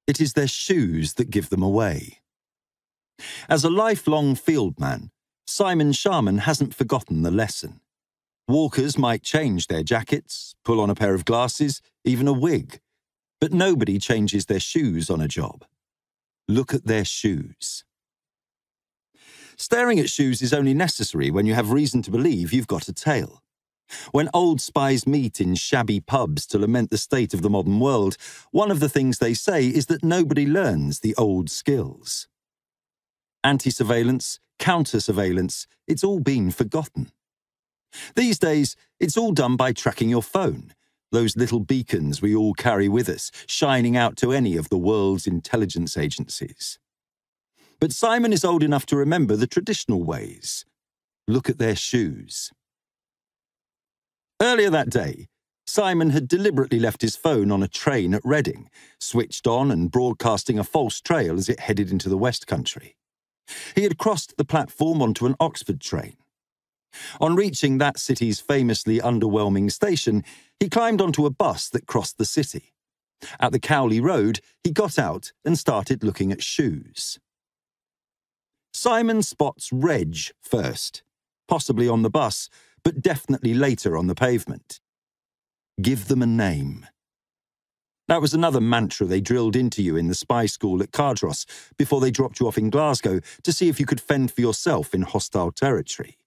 It is their shoes that give them away. As a lifelong fieldman, Simon Sharman hasn't forgotten the lesson. Walkers might change their jackets, pull on a pair of glasses, even a wig, but nobody changes their shoes on a job. Look at their shoes. Staring at shoes is only necessary when you have reason to believe you've got a tale. When old spies meet in shabby pubs to lament the state of the modern world, one of the things they say is that nobody learns the old skills. Anti-surveillance, counter-surveillance, it's all been forgotten. These days, it's all done by tracking your phone, those little beacons we all carry with us, shining out to any of the world's intelligence agencies. But Simon is old enough to remember the traditional ways. Look at their shoes. Earlier that day, Simon had deliberately left his phone on a train at Reading, switched on and broadcasting a false trail as it headed into the West Country. He had crossed the platform onto an Oxford train. On reaching that city's famously underwhelming station, he climbed onto a bus that crossed the city. At the Cowley Road, he got out and started looking at shoes. Simon spots Reg first, possibly on the bus, but definitely later on the pavement. Give them a name. That was another mantra they drilled into you in the spy school at Cardross before they dropped you off in Glasgow to see if you could fend for yourself in hostile territory.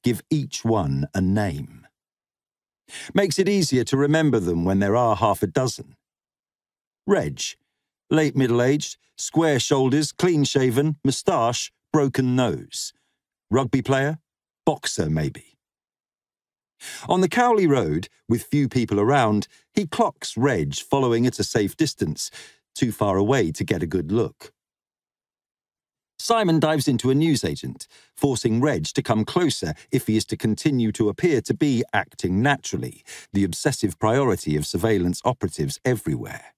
Give each one a name. Makes it easier to remember them when there are half a dozen. Reg, late middle-aged, square shoulders, clean-shaven, moustache, broken nose. Rugby player? Boxer, maybe. On the Cowley Road, with few people around, he clocks Reg following at a safe distance, too far away to get a good look. Simon dives into a newsagent, forcing Reg to come closer if he is to continue to appear to be acting naturally, the obsessive priority of surveillance operatives everywhere.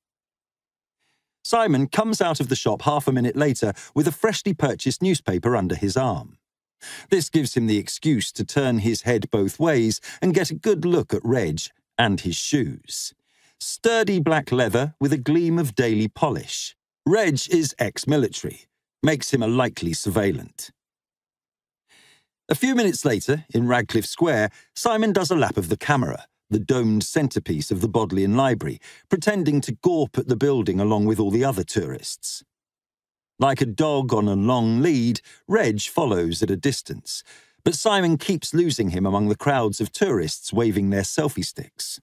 Simon comes out of the shop half a minute later with a freshly purchased newspaper under his arm. This gives him the excuse to turn his head both ways and get a good look at Reg and his shoes. Sturdy black leather with a gleam of daily polish. Reg is ex-military, makes him a likely surveillant. A few minutes later, in Radcliffe Square, Simon does a lap of the camera, the domed centrepiece of the Bodleian Library, pretending to gawp at the building along with all the other tourists. Like a dog on a long lead, Reg follows at a distance, but Simon keeps losing him among the crowds of tourists waving their selfie sticks.